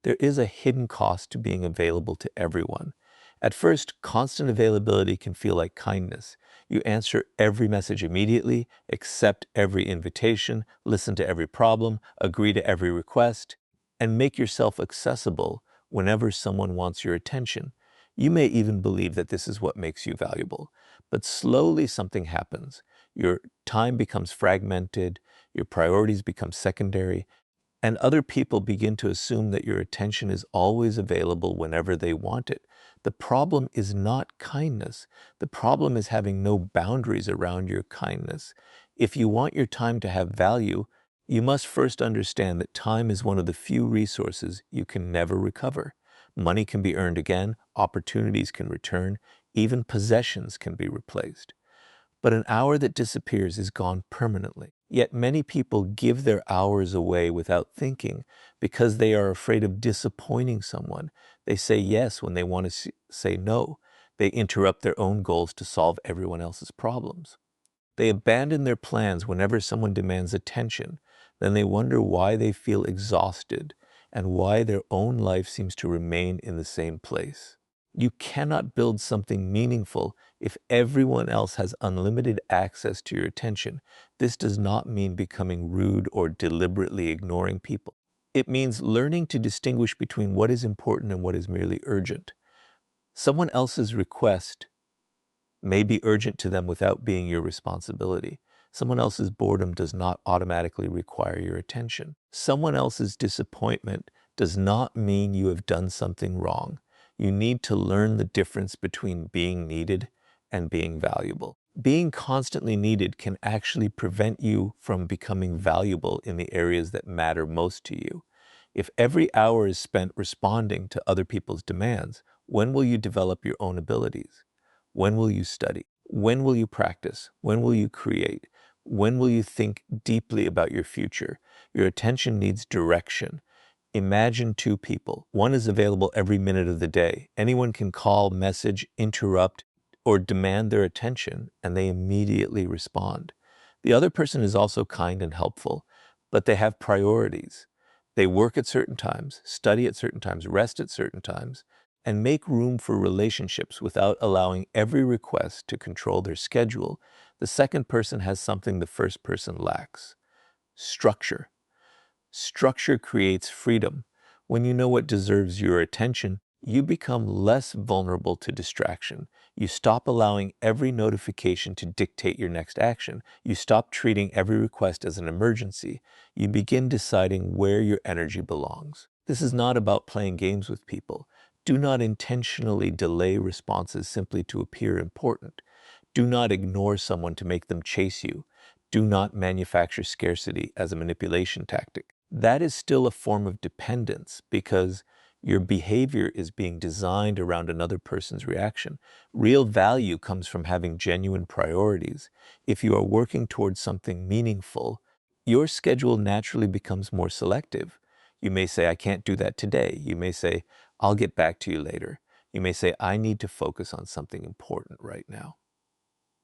There is a hidden cost to being available to everyone. At first, constant availability can feel like kindness. You answer every message immediately, accept every invitation, listen to every problem, agree to every request, and make yourself accessible whenever someone wants your attention. You may even believe that this is what makes you valuable. But slowly something happens. Your time becomes fragmented, your priorities become secondary, and other people begin to assume that your attention is always available whenever they want it. The problem is not kindness. The problem is having no boundaries around your kindness. If you want your time to have value, you must first understand that time is one of the few resources you can never recover. Money can be earned again, opportunities can return, even possessions can be replaced. But an hour that disappears is gone permanently. Yet many people give their hours away without thinking because they are afraid of disappointing someone. They say yes when they want to say no. They interrupt their own goals to solve everyone else's problems. They abandon their plans whenever someone demands attention. Then they wonder why they feel exhausted and why their own life seems to remain in the same place. You cannot build something meaningful if everyone else has unlimited access to your attention. This does not mean becoming rude or deliberately ignoring people. It means learning to distinguish between what is important and what is merely urgent. Someone else's request may be urgent to them without being your responsibility. Someone else's boredom does not automatically require your attention. Someone else's disappointment does not mean you have done something wrong. You need to learn the difference between being needed and being valuable. Being constantly needed can actually prevent you from becoming valuable in the areas that matter most to you. If every hour is spent responding to other people's demands, when will you develop your own abilities? When will you study? When will you practice? When will you create? When will you think deeply about your future? Your attention needs direction. Imagine two people. One is available every minute of the day. Anyone can call, message, interrupt, or demand their attention, and they immediately respond. The other person is also kind and helpful, but they have priorities. They work at certain times, study at certain times, rest at certain times, and make room for relationships without allowing every request to control their schedule. The second person has something the first person lacks: structure. Structure creates freedom. When you know what deserves your attention, you become less vulnerable to distraction. You stop allowing every notification to dictate your next action. You stop treating every request as an emergency. You begin deciding where your energy belongs. This is not about playing games with people. Do not intentionally delay responses simply to appear important. Do not ignore someone to make them chase you. Do not manufacture scarcity as a manipulation tactic. That is still a form of dependence because your behavior is being designed around another person's reaction. Real value comes from having genuine priorities. If you are working towards something meaningful, your schedule naturally becomes more selective. You may say, I can't do that today. You may say, I'll get back to you later. You may say, I need to focus on something important right now.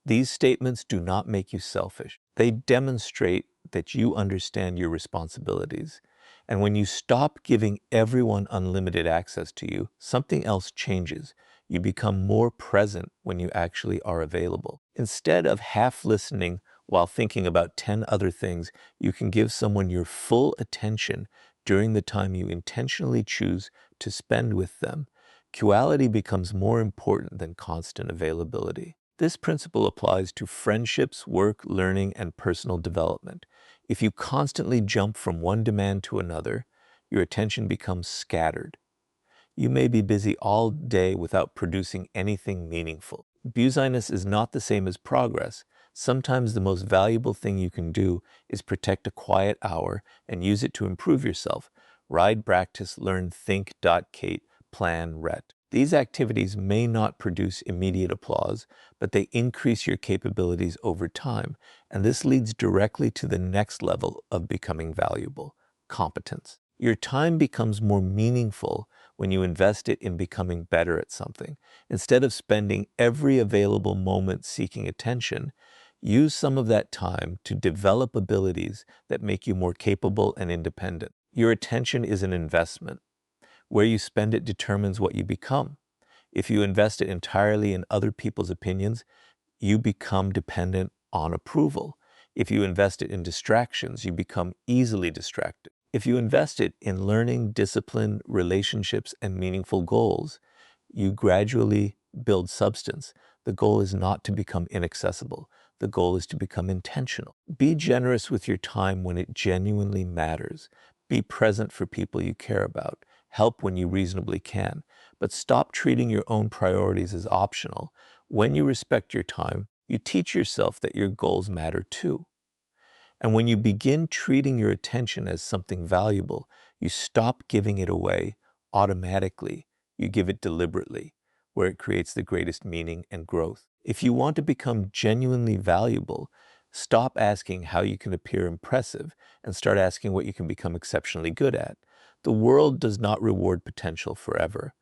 These statements do not make you selfish. They demonstrate that you understand your responsibilities. And when you stop giving everyone unlimited access to you, something else changes. You become more present when you actually are available. Instead of half listening while thinking about 10 other things, you can give someone your full attention during the time you intentionally choose to spend with them. Quality becomes more important than constant availability. This principle applies to friendships, work, learning, and personal development. If you constantly jump from one demand to another, your attention becomes scattered. You may be busy all day without producing anything meaningful. Busyness is not the same as progress. Sometimes the most valuable thing you can do is protect a quiet hour and use it to improve yourself. Ride, practice, learn, think, Kate, plan, ret. These activities may not produce immediate applause, but they increase your capabilities over time, and this leads directly to the next level of becoming valuable: competence. Your time becomes more meaningful when you invest it in becoming better at something. Instead of spending every available moment seeking attention, use some of that time to develop abilities that make you more capable and independent. Your attention is an investment. Where you spend it determines what you become. If you invest it entirely in other people's opinions, you become dependent on approval. If you invest it in distractions, you become easily distracted. If you invest it in learning, discipline, relationships, and meaningful goals, you gradually build substance. The goal is not to become inaccessible. The goal is to become intentional. Be generous with your time when it genuinely matters. Be present for people you care about. Help when you reasonably can. But stop treating your own priorities as optional. When you respect your time, you teach yourself that your goals matter too. And when you begin treating your attention as something valuable, you stop giving it away automatically. You give it deliberately, where it creates the greatest meaning and growth. If you want to become genuinely valuable, stop asking how you can appear impressive and start asking what you can become exceptionally good at. The world does not reward potential forever.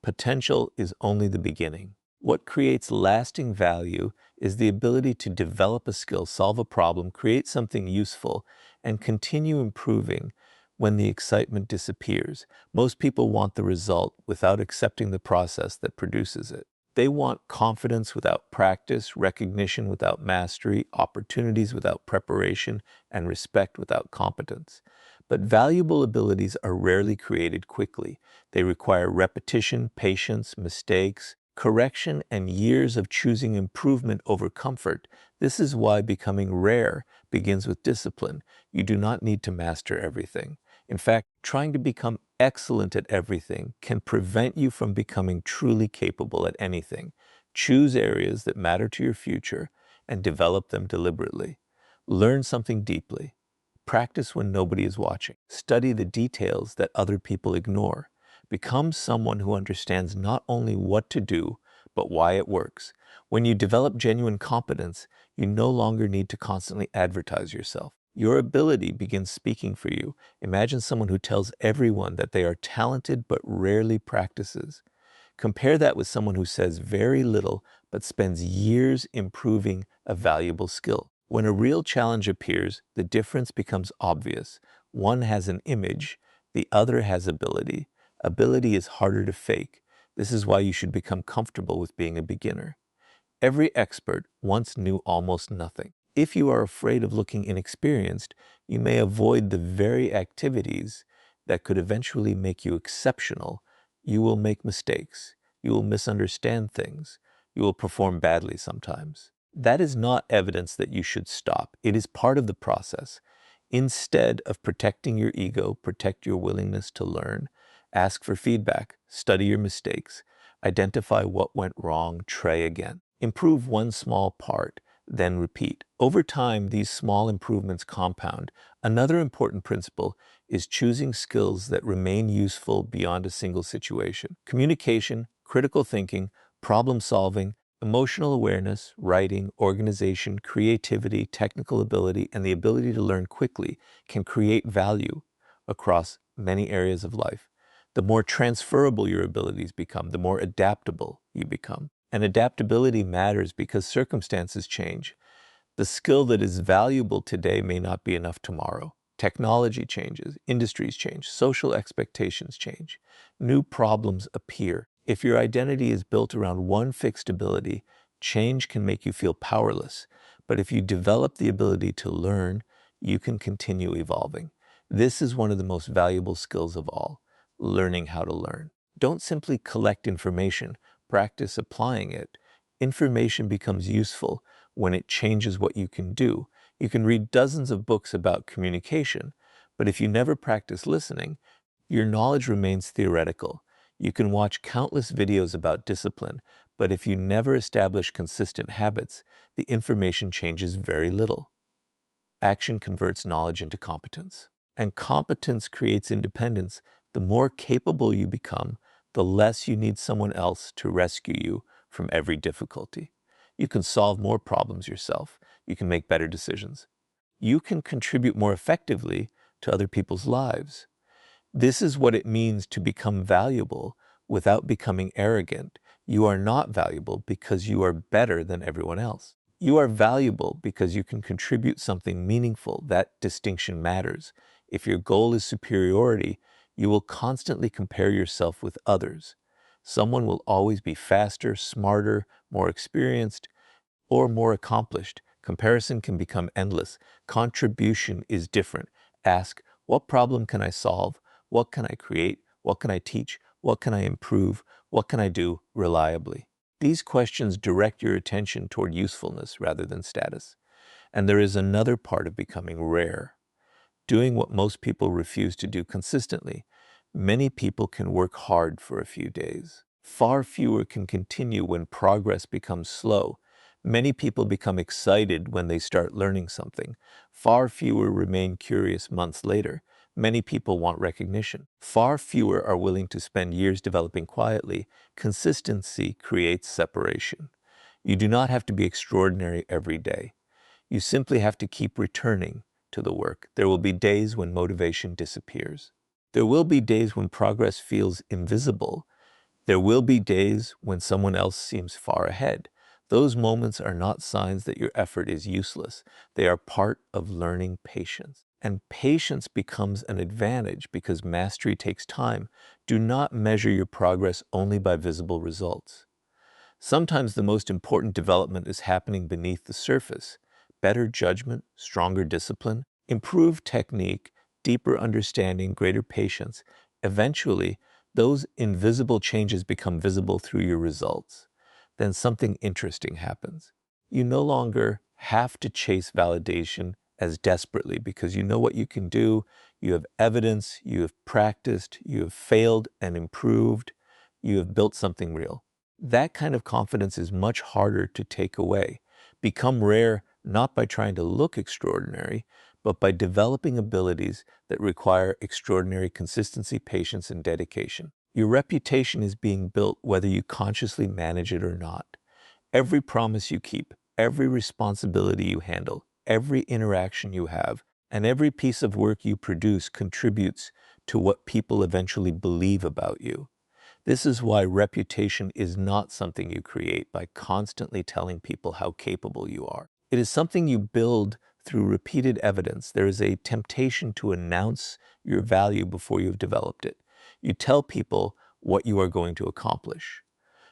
Potential is only the beginning. What creates lasting value is the ability to develop a skill, solve a problem, create something useful, and continue improving when the excitement disappears. Most people want the result without accepting the process that produces it. They want confidence without practice, recognition without mastery, opportunities without preparation, and respect without competence. But valuable abilities are rarely created quickly. They require repetition, patience, mistakes, correction, and years of choosing improvement over comfort. This is why becoming rare begins with discipline. You do not need to master everything. In fact, trying to become excellent at everything can prevent you from becoming truly capable at anything. Choose areas that matter to your future and develop them deliberately. Learn something deeply. Practice when nobody is watching. Study the details that other people ignore. Become someone who understands not only what to do, but why it works. When you develop genuine competence, you no longer need to constantly advertise yourself. Your ability begins speaking for you. Imagine someone who tells everyone that they are talented but rarely practices. Compare that with someone who says very little but spends years improving a valuable skill. When a real challenge appears, the difference becomes obvious. One has an image, the other has ability. Ability is harder to fake. This is why you should become comfortable with being a beginner. Every expert once knew almost nothing. If you are afraid of looking inexperienced, you may avoid the very activities that could eventually make you exceptional. You will make mistakes. You will misunderstand things. You will perform badly sometimes. That is not evidence that you should stop. It is part of the process. Instead of protecting your ego, protect your willingness to learn. Ask for feedback. Study your mistakes. Identify what went wrong. Try again. Improve one small part, then repeat. Over time, these small improvements compound. Another important principle is choosing skills that remain useful beyond a single situation. Communication, critical thinking, problem solving, emotional awareness, writing, organization, creativity, technical ability, and the ability to learn quickly can create value across many areas of life. The more transferable your abilities become, the more adaptable you become. And adaptability matters because circumstances change. The skill that is valuable today may not be enough tomorrow. Technology changes, industries change, social expectations change, new problems appear. If your identity is built around one fixed ability, change can make you feel powerless. But if you develop the ability to learn, you can continue evolving. This is one of the most valuable skills of all, learning how to learn. Don't simply collect information, practice applying it. Information becomes useful when it changes what you can do. You can read dozens of books about communication, but if you never practice listening, your knowledge remains theoretical. You can watch countless videos about discipline, but if you never establish consistent habits, the information changes very little. Action converts knowledge into competence, and competence creates independence. The more capable you become, the less you need someone else to rescue you from every difficulty. You can solve more problems yourself. You can make better decisions. You can contribute more effectively to other people's lives. This is what it means to become valuable without becoming arrogant. You are not valuable because you are better than everyone else. You are valuable because you can contribute something meaningful. That distinction matters. If your goal is superiority, You will constantly compare yourself with others. Someone will always be faster, smarter, more experienced, or more accomplished. Comparison can become endless. Contribution is different. Ask, what problem can I solve? What can I create? What can I teach? What can I improve? What can I do reliably? These questions direct your attention toward usefulness rather than status. And there is another part of becoming rare, doing what most people refuse to do consistently. Many people can work hard for a few days. Far fewer can continue when progress becomes slow. Many people become excited when they start learning something. Far fewer remain curious months later. Many people want recognition. Far fewer are willing to spend years developing quietly. Consistency creates separation. You do not have to be extraordinary every day. You simply have to keep returning to the work. There will be days when motivation disappears. There will be days when progress feels invisible. There will be days when someone else seems far ahead. Those moments are not signs that your effort is useless. They are part of learning patience. And patience becomes an advantage because mastery takes time. Do not measure your progress only by visible results. Sometimes the most important development is happening beneath the surface. Better judgment, stronger discipline, improved technique, deeper understanding, greater patience. Eventually, those invisible changes become visible through your results. Then something interesting happens. You no longer have to chase validation as desperately because you know what you can do, you have evidence, you have practiced, you have failed and improved, you have built something real. That kind of confidence is much harder to take away. Become rare not by trying to look extraordinary, but by developing abilities that require extraordinary consistency, patience, and dedication. Your reputation is being built whether you consciously manage it or not. Every promise you keep, every responsibility you handle, every interaction you have, and every piece of work you produce contributes to what people eventually believe about you. This is why reputation is not something you create by constantly telling people how capable you are. It is something you build through repeated evidence. There is a temptation to announce your value before you've developed it. You tell people what you are going to accomplish.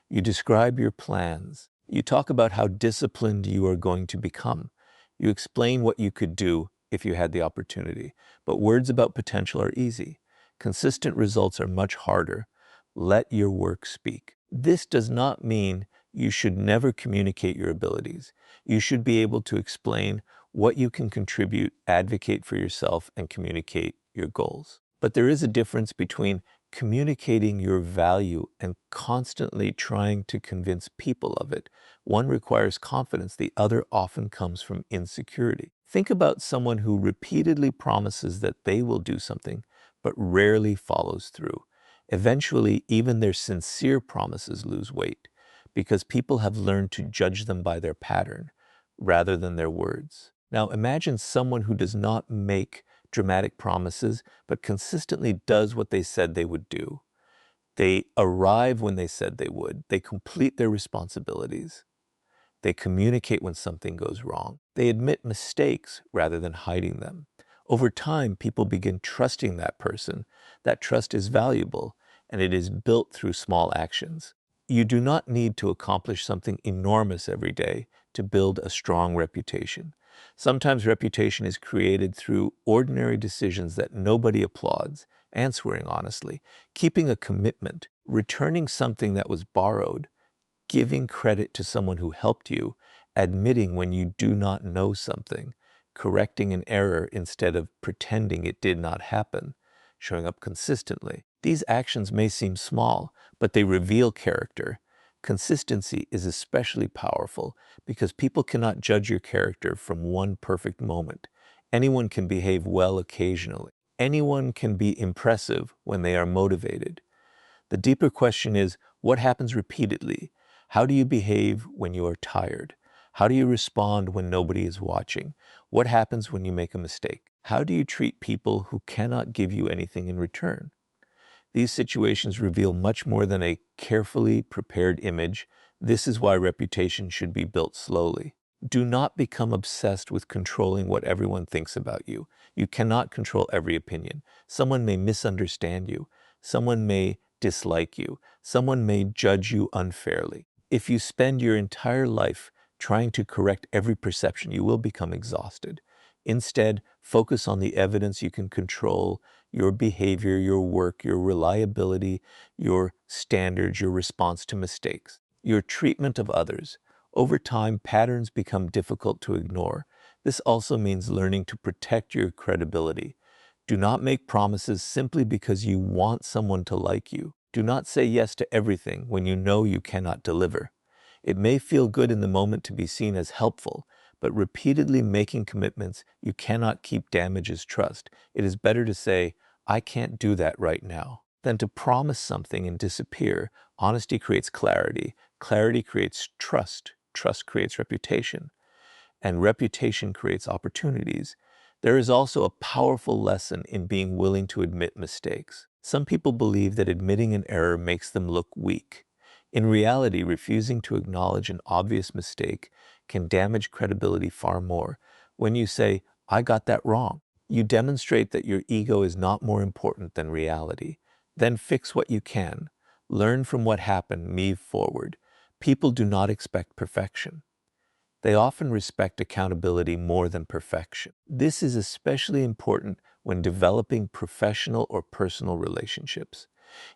You describe your plans. You talk about how disciplined you are going to become. You explain what you could do if you had the opportunity. But words about potential are easy. Consistent results are much harder. Let your work speak. This does not mean you should never communicate your abilities. You should be able to explain what you can contribute, advocate for yourself, and communicate your goals. But there is a difference between communicating your value and constantly trying to convince people of it. One requires confidence, the other often comes from insecurity. Think about someone who repeatedly promises that they will do something, but rarely follows through. Eventually, even their sincere promises lose weight because people have learned to judge them by their pattern rather than their words. Now, imagine someone who does not make dramatic promises, but consistently does what they said they would do. They arrive when they said they would. They complete their responsibilities. They communicate when something goes wrong. They admit mistakes rather than hiding them. Over time, people begin trusting that person. That trust is valuable, and it is built through small actions. You do not need to accomplish something enormous every day to build a strong reputation. Sometimes reputation is created through ordinary decisions that nobody applauds, answering honestly, keeping a commitment, returning something that was borrowed, giving credit to someone who helped you, admitting when you do not know something, correcting an error instead of pretending it did not happen, showing up consistently. These actions may seem small, but they reveal character. Consistency is especially powerful because people cannot judge your character from one perfect moment. Anyone can behave well occasionally. Anyone can be impressive when they are motivated. The deeper question is, what happens repeatedly? How do you behave when you are tired? How do you respond when nobody is watching? What happens when you make a mistake? How do you treat people who cannot give you anything in return? These situations reveal much more than a carefully prepared image. This is why reputation should be built slowly. Do not become obsessed with controlling what everyone thinks about you. You cannot control every opinion. Someone may misunderstand you. Someone may dislike you. Someone may judge you unfairly. If you spend your entire life trying to correct every perception, you will become exhausted. Instead, focus on the evidence you can control, your behavior, your work, your reliability, your standards, your response to mistakes, your treatment of others. Over time, patterns become difficult to ignore. This also means learning to protect your credibility. Do not make promises simply because you want someone to like you. Do not say yes to everything when you know you cannot deliver. It may feel good in the moment to be seen as helpful, but repeatedly making commitments you cannot keep damages trust. It is better to say, "I can't do that right now," than to promise something and disappear. Honesty creates clarity. Clarity creates trust. Trust creates reputation, and reputation creates opportunities. There is also a powerful lesson in being willing to admit mistakes. Some people believe that admitting an error makes them look weak. In reality, refusing to acknowledge an obvious mistake can damage credibility far more. When you say, "I got that wrong," you demonstrate that your ego is not more important than reality. Then fix what you can. Learn from what happened, move forward. People do not expect perfection. They often respect accountability more than perfection. This is especially important when developing professional or personal relationships.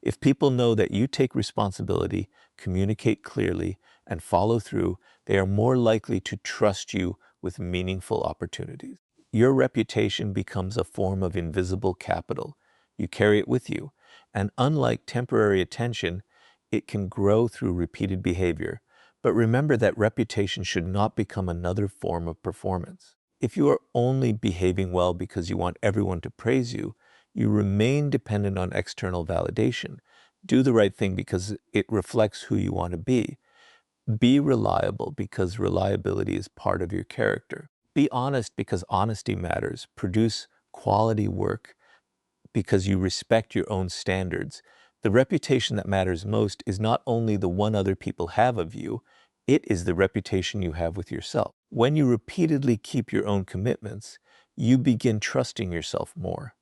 If people know that you take responsibility, communicate clearly, and follow through, they are more likely to trust you with meaningful opportunities. Your reputation becomes a form of invisible capital. You carry it with you, and unlike temporary attention, it can grow through repeated behavior. But remember that reputation should not become another form of performance. If you are only behaving well because you want everyone to praise you, you remain dependent on external validation. Do the right thing because it reflects who you want to be. Be reliable because reliability is part of your character. Be honest because honesty matters. Produce quality work because you respect your own standards. The reputation that matters most is not only the one other people have of you, it is the reputation you have with yourself. When you repeatedly keep your own commitments, you begin trusting yourself more.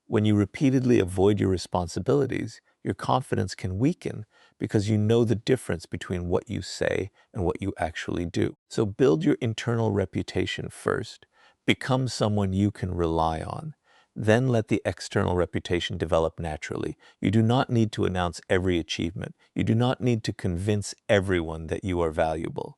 When you repeatedly avoid your responsibilities, your confidence can weaken because you know the difference between what you say and what you actually do. So build your internal reputation first. Become someone you can rely on. Then let the external reputation develop naturally. You do not need to announce every achievement. You do not need to convince everyone that you are valuable.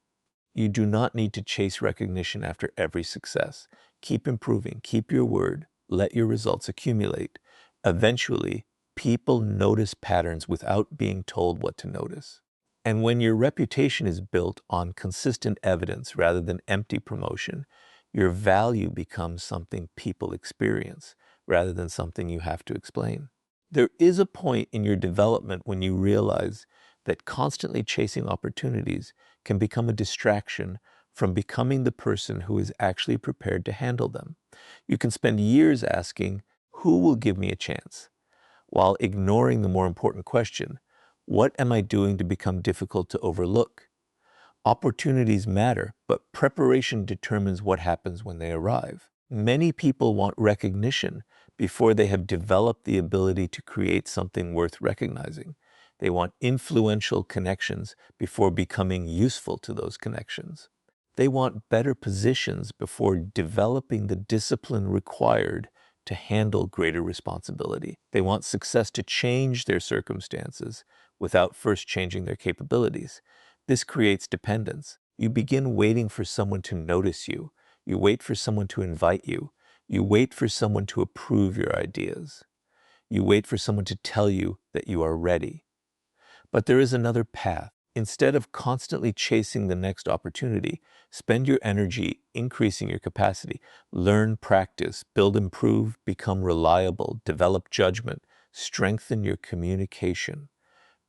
You do not need to chase recognition after every success. Keep improving, keep your word, let your results accumulate. Eventually, people notice patterns without being told what to notice. And when your reputation is built on consistent evidence rather than empty promotion, your value becomes something people experience rather than something you have to explain. There is a point in your development when you realize that constantly chasing opportunities can become a distraction from becoming the person who is actually prepared to handle them. You can spend years asking, "Who will give me a chance?" while ignoring the more important question, "What am I doing to become difficult to overlook?" Opportunities matter, but preparation determines what happens when they arrive. Many people want recognition before they have developed the ability to create something worth recognizing. They want influential connections before becoming useful to those connections. They want better positions before developing the discipline required to handle greater responsibility. They want success to change their circumstances without first changing their capabilities. This creates dependence. You begin waiting for someone to notice you. You wait for someone to invite you. You wait for someone to approve your ideas. You wait for someone to tell you that you are ready. But there is another path. Instead of constantly chasing the next opportunity, spend your energy increasing your capacity. Learn, practice, build, improve, become reliable, develop judgment, strengthen your communication,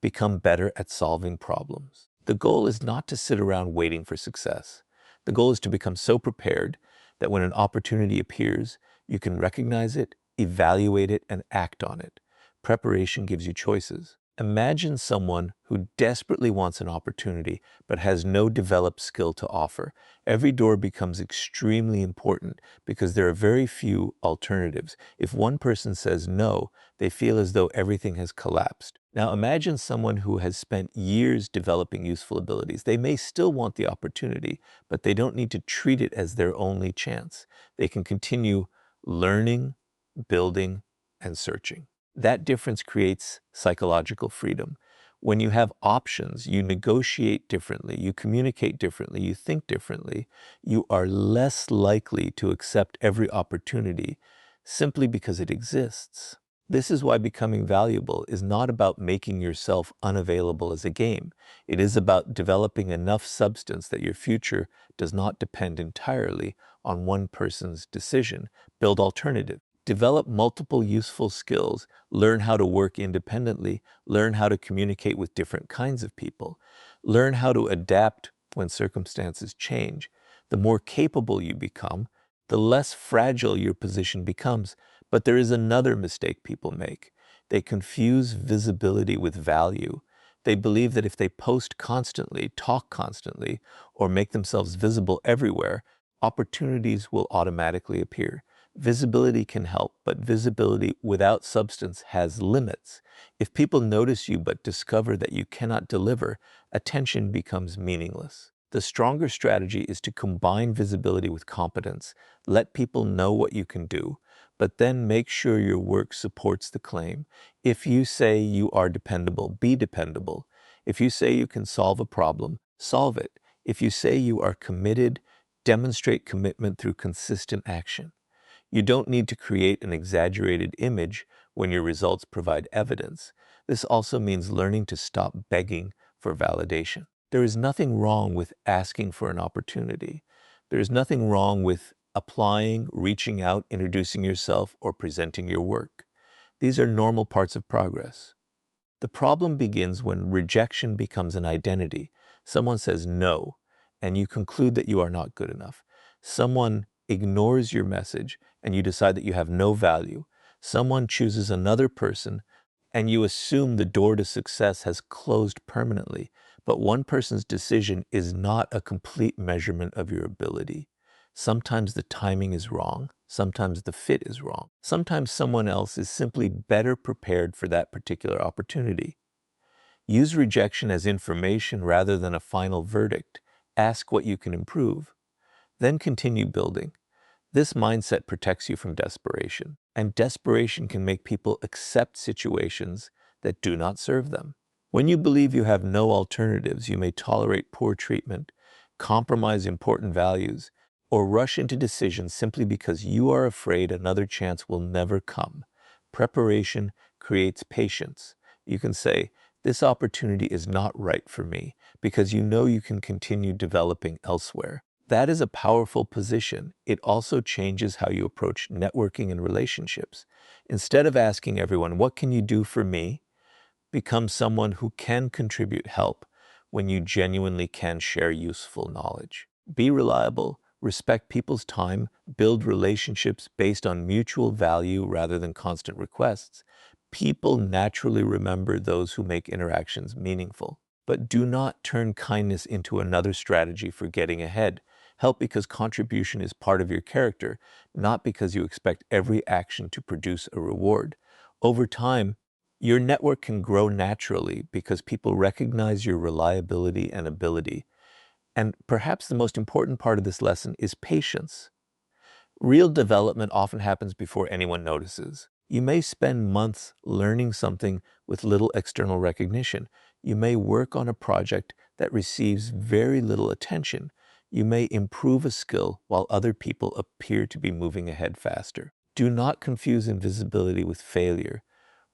become better at solving problems. The goal is not to sit around waiting for success. The goal is to become so prepared that when an opportunity appears, you can recognize it, evaluate it, and act on it. Preparation gives you choices. Imagine someone who desperately wants an opportunity but has no developed skill to offer. Every door becomes extremely important because there are very few alternatives. If one person says no, they feel as though everything has collapsed. Now imagine someone who has spent years developing useful abilities. They may still want the opportunity, but they don't need to treat it as their only chance. They can continue learning, building, and searching. That difference creates psychological freedom. When you have options, you negotiate differently, you communicate differently, you think differently, you are less likely to accept every opportunity simply because it exists. This is why becoming valuable is not about making yourself unavailable as a game. It is about developing enough substance that your future does not depend entirely on one person's decision. Build alternatives. Develop multiple useful skills, learn how to work independently, learn how to communicate with different kinds of people, learn how to adapt when circumstances change. The more capable you become, the less fragile your position becomes. But there is another mistake people make. They confuse visibility with value. They believe that if they post constantly, talk constantly, or make themselves visible everywhere, opportunities will automatically appear. Visibility can help, but visibility without substance has limits. If people notice you but discover that you cannot deliver, attention becomes meaningless. The stronger strategy is to combine visibility with competence. Let people know what you can do, but then make sure your work supports the claim. If you say you are dependable, be dependable. If you say you can solve a problem, solve it. If you say you are committed, demonstrate commitment through consistent action. You don't need to create an exaggerated image when your results provide evidence. This also means learning to stop begging for validation. There is nothing wrong with asking for an opportunity. There is nothing wrong with applying, reaching out, introducing yourself, or presenting your work. These are normal parts of progress. The problem begins when rejection becomes an identity. Someone says no, and you conclude that you are not good enough. Someone ignores your message, and you decide that you have no value. Someone chooses another person, and you assume the door to success has closed permanently. But one person's decision is not a complete measurement of your ability. Sometimes the timing is wrong. Sometimes the fit is wrong. Sometimes someone else is simply better prepared for that particular opportunity. Use rejection as information rather than a final verdict. Ask what you can improve. Then continue building. This mindset protects you from desperation, and desperation can make people accept situations that do not serve them. When you believe you have no alternatives, you may tolerate poor treatment, compromise important values, or rush into decisions simply because you are afraid another chance will never come. Preparation creates patience. You can say, "This opportunity is not right for me," because you know you can continue developing elsewhere. That is a powerful position. It also changes how you approach networking and relationships. Instead of asking everyone, "What can you do for me?" become someone who can contribute help when you genuinely can share useful knowledge. Be reliable, respect people's time, build relationships based on mutual value rather than constant requests. People naturally remember those who make interactions meaningful. But do not turn kindness into another strategy for getting ahead. Help because contribution is part of your character, not because you expect every action to produce a reward. Over time, your network can grow naturally because people recognize your reliability and ability. And perhaps the most important part of this lesson is patience. Real development often happens before anyone notices. You may spend months learning something with little external recognition. You may work on a project that receives very little attention. You may improve a skill while other people appear to be moving ahead faster. Do not confuse invisibility with failure.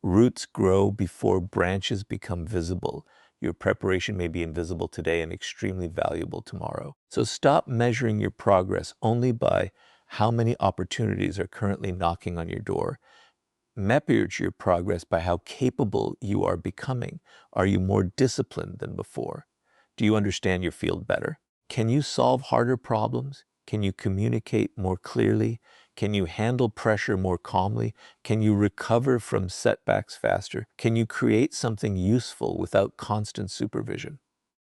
Roots grow before branches become visible. Your preparation may be invisible today and extremely valuable tomorrow. So stop measuring your progress only by how many opportunities are currently knocking on your door. Measure your progress by how capable you are becoming. Are you more disciplined than before? Do you understand your field better? Can you solve harder problems? Can you communicate more clearly? Can you handle pressure more calmly? Can you recover from setbacks faster? Can you create something useful without constant supervision?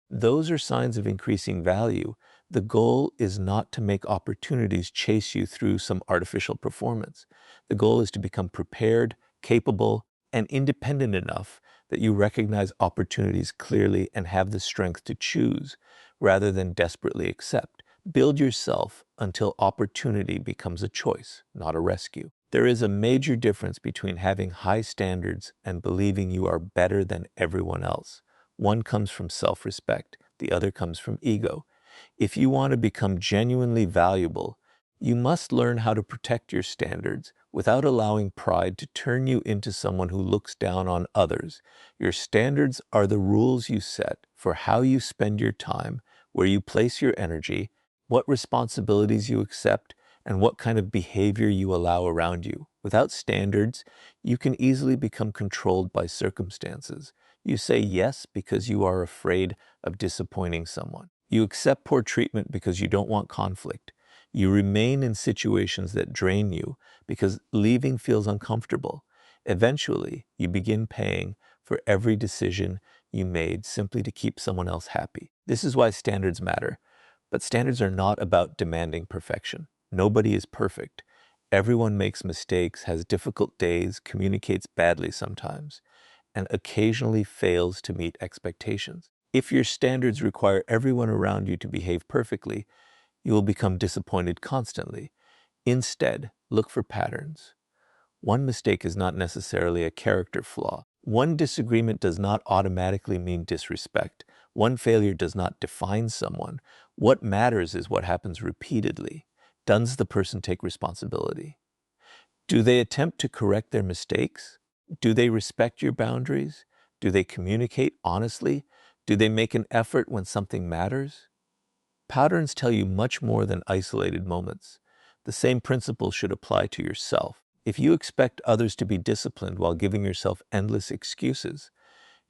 Those are signs of increasing value. The goal is not to make opportunities chase you through some artificial performance. The goal is to become prepared, capable, and independent enough that you recognize opportunities clearly and have the strength to choose rather than desperately accept. Build yourself until opportunity becomes a choice, not a rescue. There is a major difference between having high standards and believing you are better than everyone else. One comes from self-respect, the other comes from ego. If you want to become genuinely valuable, you must learn how to protect your standards without allowing pride to turn you into someone who looks down on others. Your standards are the rules you set for how you spend your time, where you place your energy, what responsibilities you accept, and what kind of behavior you allow around you. Without standards, you can easily become controlled by circumstances. You say yes because you are afraid of disappointing someone. You accept poor treatment because you don't want conflict. You remain in situations that drain you because leaving feels uncomfortable. Eventually, you begin paying for every decision you made simply to keep someone else happy. This is why standards matter. But standards are not about demanding perfection. Nobody is perfect. Everyone makes mistakes, has difficult days, communicates badly sometimes, and occasionally fails to meet expectations. If your standards require everyone around you to behave perfectly, you will become disappointed constantly. Instead, look for patterns. One mistake is not necessarily a character flaw. One disagreement does not automatically mean disrespect. One failure does not define someone. What matters is what happens repeatedly. Does the person take responsibility? Do they attempt to correct their mistakes? Do they respect your boundaries? Do they communicate honestly? Do they make an effort when something matters? Patterns tell you much more than isolated moments. The same principle should apply to yourself. If you expect others to be disciplined while giving yourself endless excuses,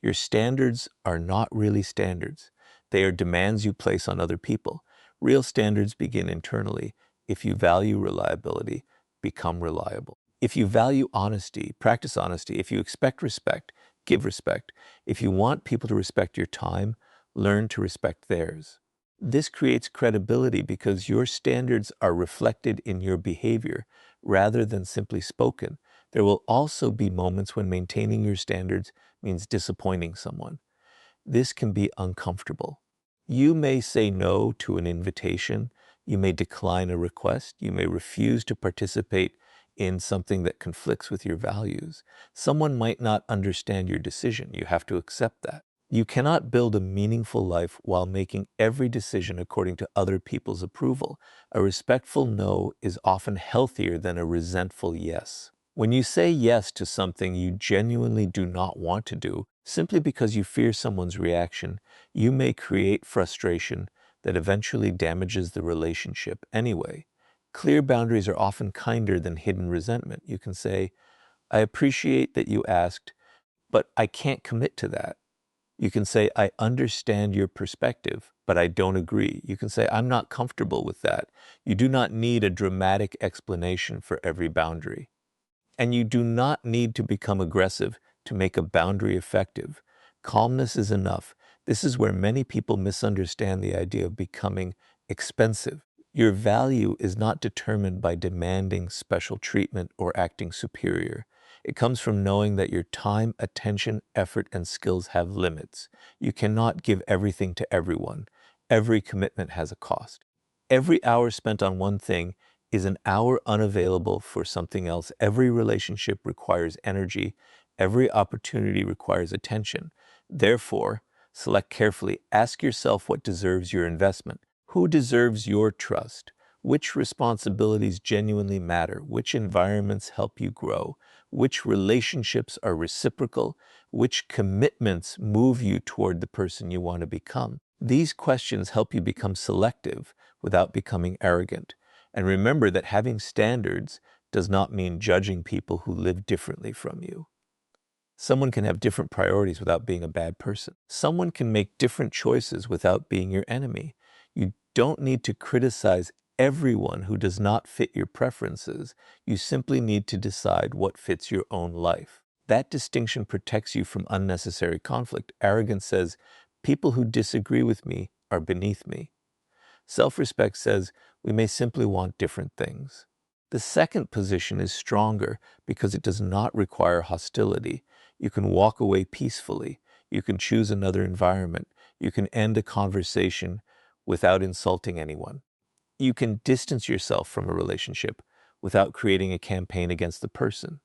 your standards are not really standards. They are demands you place on other people. Real standards begin internally. If you value reliability, become reliable. If you value honesty, practice honesty. If you expect respect, give respect. If you want people to respect your time, learn to respect theirs. This creates credibility because your standards are reflected in your behavior rather than simply spoken. There will also be moments when maintaining your standards means disappointing someone. This can be uncomfortable. You may say no to an invitation, you may decline a request, you may refuse to participate in something that conflicts with your values. Someone might not understand your decision. You have to accept that. You cannot build a meaningful life while making every decision according to other people's approval. A respectful no is often healthier than a resentful yes. When you say yes to something you genuinely do not want to do, simply because you fear someone's reaction, you may create frustration that eventually damages the relationship anyway. Clear boundaries are often kinder than hidden resentment. You can say, I appreciate that you asked, but I can't commit to that. You can say, I understand your perspective, but I don't agree. You can say, I'm not comfortable with that. You do not need a dramatic explanation for every boundary. And you do not need to become aggressive to make a boundary effective. Calmness is enough. This is where many people misunderstand the idea of becoming expensive. Your value is not determined by demanding special treatment or acting superior. It comes from knowing that your time, attention, effort, and skills have limits. You cannot give everything to everyone. Every commitment has a cost. Every hour spent on one thing is an hour unavailable for something else. Every relationship requires energy. Every opportunity requires attention. Therefore, select carefully. Ask yourself what deserves your investment. Who deserves your trust? Which responsibilities genuinely matter? Which environments help you grow? Which relationships are reciprocal? Which commitments move you toward the person you want to become? These questions help you become selective without becoming arrogant. And remember that having standards does not mean judging people who live differently from you. Someone can have different priorities without being a bad person. Someone can make different choices without being your enemy. You don't need to criticize everyone who does not fit your preferences. You simply need to decide what fits your own life. That distinction protects you from unnecessary conflict. Arrogance says, people who disagree with me are beneath me. Self-respect says, we may simply want different things. The second position is stronger because it does not require hostility. You can walk away peacefully. You can choose another environment. You can end a conversation without insulting anyone. You can distance yourself from a relationship without creating a campaign against the person.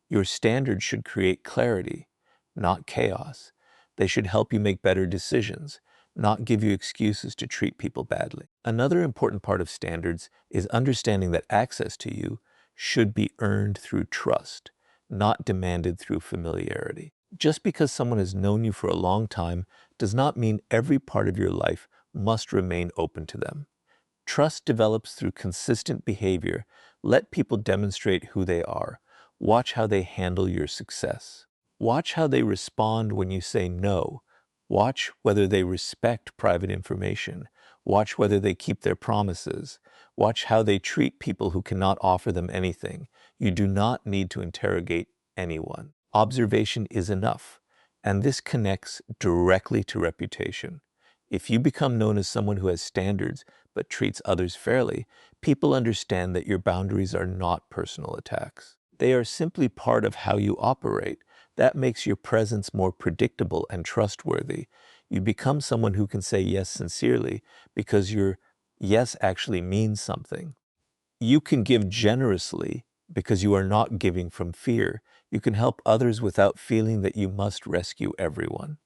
Your standards should create clarity, not chaos. They should help you make better decisions, not give you excuses to treat people badly. Another important part of standards is understanding that access to you should be earned through trust, not demanded through familiarity. Just because someone has known you for a long time does not mean every part of your life must remain open to them. Trust develops through consistent behavior. Let people demonstrate who they are. Watch how they handle your success. Watch how they respond when you say no. Watch whether they respect private information. Watch whether they keep their promises. Watch how they treat people who cannot offer them anything. You do not need to interrogate anyone. Observation is enough, and this connects directly to reputation. If you become known as someone who has standards but treats others fairly, people understand that your boundaries are not personal attacks. They are simply part of how you operate. That makes your presence more predictable and trustworthy. You become someone who can say yes sincerely because your yes actually means something. You can give generously because you are not giving from fear. You can help others without feeling that you must rescue everyone.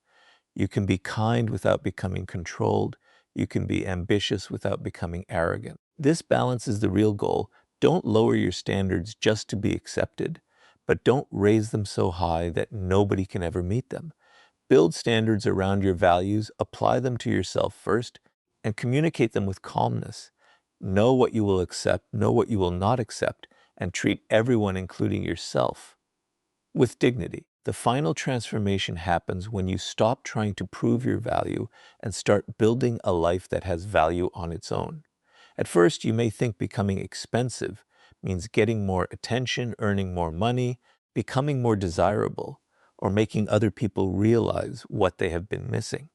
You can be kind without becoming controlled. You can be ambitious without becoming arrogant. This balance is the real goal. Don't lower your standards just to be accepted, but don't raise them so high that nobody can ever meet them. Build standards around your values, apply them to yourself first, and communicate them with calmness. Know what you will accept, know what you will not accept, and treat everyone, including yourself, with dignity. The final transformation happens when you stop trying to prove your value and start building a life that has value on its own. At first, you may think becoming expensive means getting more attention, earning more money, becoming more desirable, or making other people realize what they have been missing.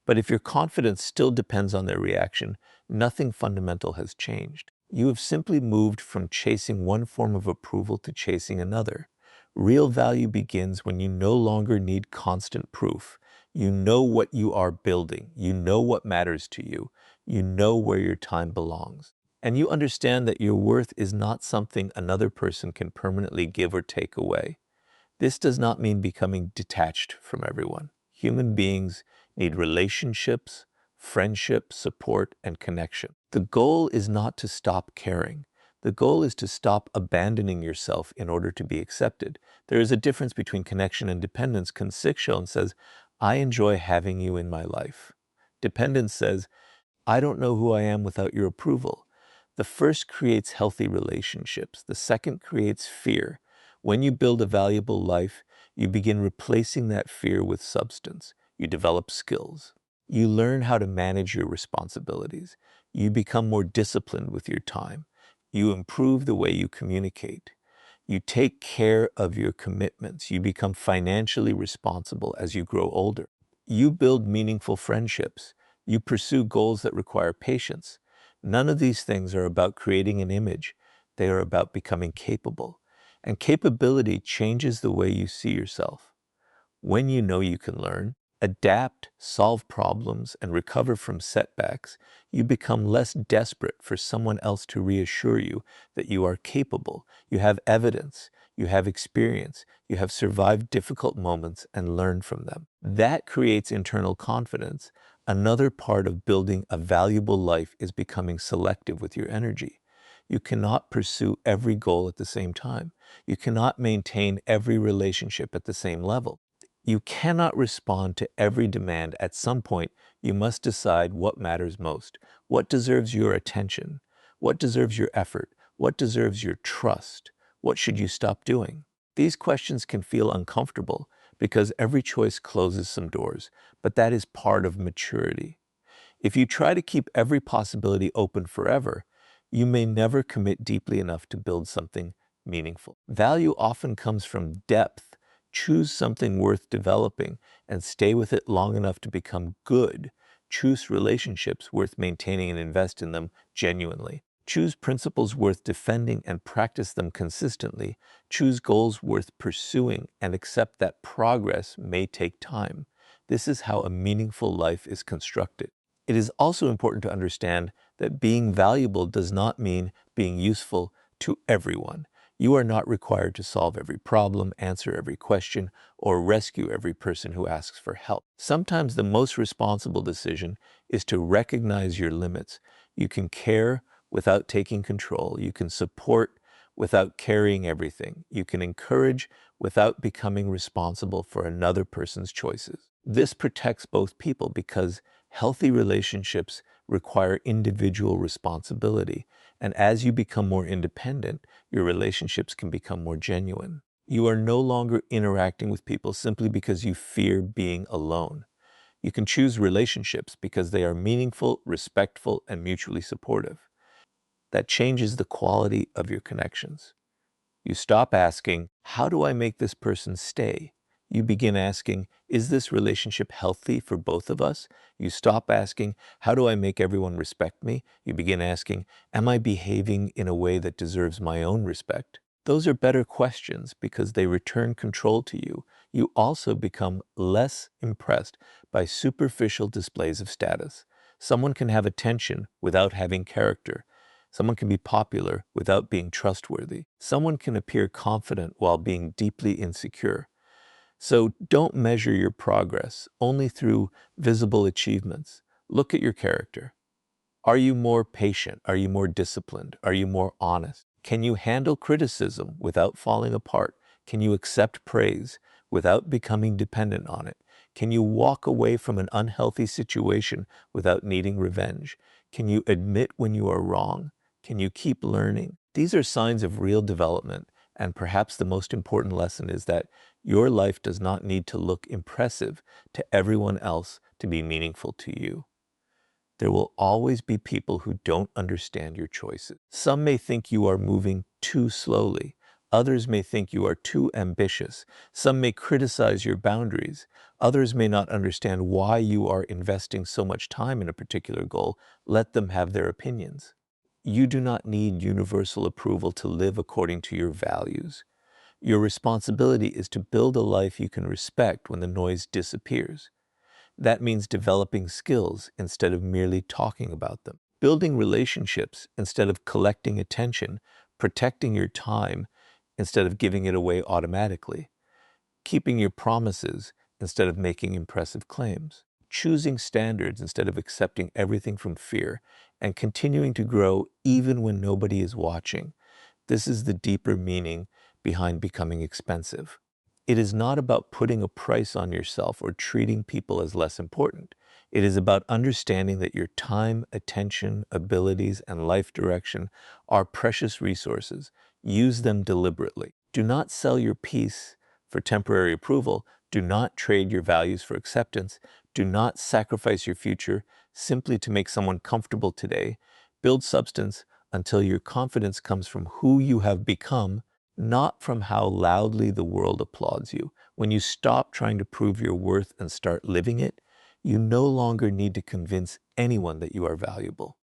But if your confidence still depends on their reaction, nothing fundamental has changed. You have simply moved from chasing one form of approval to chasing another. Real value begins when you no longer need constant proof. You know what you are building. You know what matters to you. You know where your time belongs. And you understand that your worth is not something another person can permanently give or take away. This does not mean becoming detached from everyone. Human beings need relationships, friendship, support, and connection. The goal is not to stop caring. The goal is to stop abandoning yourself in order to be accepted. There is a difference between connection and dependence. Connection says, I enjoy having you in my life. Dependence says, I don't know who I am without your approval. The first creates healthy relationships. The second creates fear. When you build a valuable life, you begin replacing that fear with substance. You develop skills. You learn how to manage your responsibilities. You become more disciplined with your time. You improve the way you communicate. You take care of your commitments. You become financially responsible as you grow older. You build meaningful friendships. You pursue goals that require patience. None of these things are about creating an image. They are about becoming capable. And capability changes the way you see yourself. When you know you can learn, adapt, solve problems, and recover from setbacks, you become less desperate for someone else to reassure you that you are capable. You have evidence, you have experience, you have survived difficult moments and learned from them. That creates internal confidence. Another part of building a valuable life is becoming selective with your energy. You cannot pursue every goal at the same time. You cannot maintain every relationship at the same level. You cannot respond to every demand. At some point, you must decide what matters most, what deserves your attention, what deserves your effort, what deserves your trust, what should you stop doing? These questions can feel uncomfortable because every choice closes some doors, but that is part of maturity. If you try to keep every possibility open forever, you may never commit deeply enough to build something meaningful. Value often comes from depth. Choose something worth developing and stay with it long enough to become good. Choose relationships worth maintaining and invest in them genuinely. Choose principles worth defending and practice them consistently. Choose goals worth pursuing and accept that progress may take time. This is how a meaningful life is constructed. It is also important to understand that being valuable does not mean being useful to everyone. You are not required to solve every problem, answer every question, or rescue every person who asks for help. Sometimes the most responsible decision is to recognize your limits. You can care without taking control. You can support without carrying everything. You can encourage without becoming responsible for another person's choices. This protects both people because healthy relationships require individual responsibility. And as you become more independent, your relationships can become more genuine. You are no longer interacting with people simply because you fear being alone. You can choose relationships because they are meaningful, respectful, and mutually supportive. That changes the quality of your connections. You stop asking, how do I make this person stay? You begin asking, is this relationship healthy for both of us? You stop asking, how do I make everyone respect me? You begin asking, am I behaving in a way that deserves my own respect? Those are better questions because they return control to you. You also become less impressed by superficial displays of status. Someone can have attention without having character. Someone can be popular without being trustworthy. Someone can appear confident while being deeply insecure. So don't measure your progress only through visible achievements. Look at your character. Are you more patient? Are you more disciplined? Are you more honest? Can you handle criticism without falling apart? Can you accept praise without becoming dependent on it? Can you walk away from an unhealthy situation without needing revenge? Can you admit when you are wrong? Can you keep learning? These are signs of real development, and perhaps the most important lesson is that your life does not need to look impressive to everyone else to be meaningful to you. There will always be people who don't understand your choices. Some may think you are moving too slowly. Others may think you are too ambitious. Some may criticize your boundaries. Others may not understand why you are investing so much time in a particular goal. Let them have their opinions. You do not need universal approval to live according to your values. Your responsibility is to build a life you can respect when the noise disappears. That means developing skills instead of merely talking about them, building relationships instead of collecting attention, protecting your time instead of giving it away automatically, keeping your promises instead of making impressive claims, choosing standards instead of accepting everything from fear, and continuing to grow even when nobody is watching. This is the deeper meaning behind becoming expensive. It is not about putting a price on yourself or treating people as less important. It is about understanding that your time, attention, abilities, and life direction are precious resources. Use them deliberately. Do not sell your peace for temporary approval. Do not trade your values for acceptance. Do not sacrifice your future simply to make someone comfortable today. Build substance until your confidence comes from who you have become, not from how loudly the world applauds you. When you stop trying to prove your worth and start living it, you no longer need to convince anyone that you are valuable.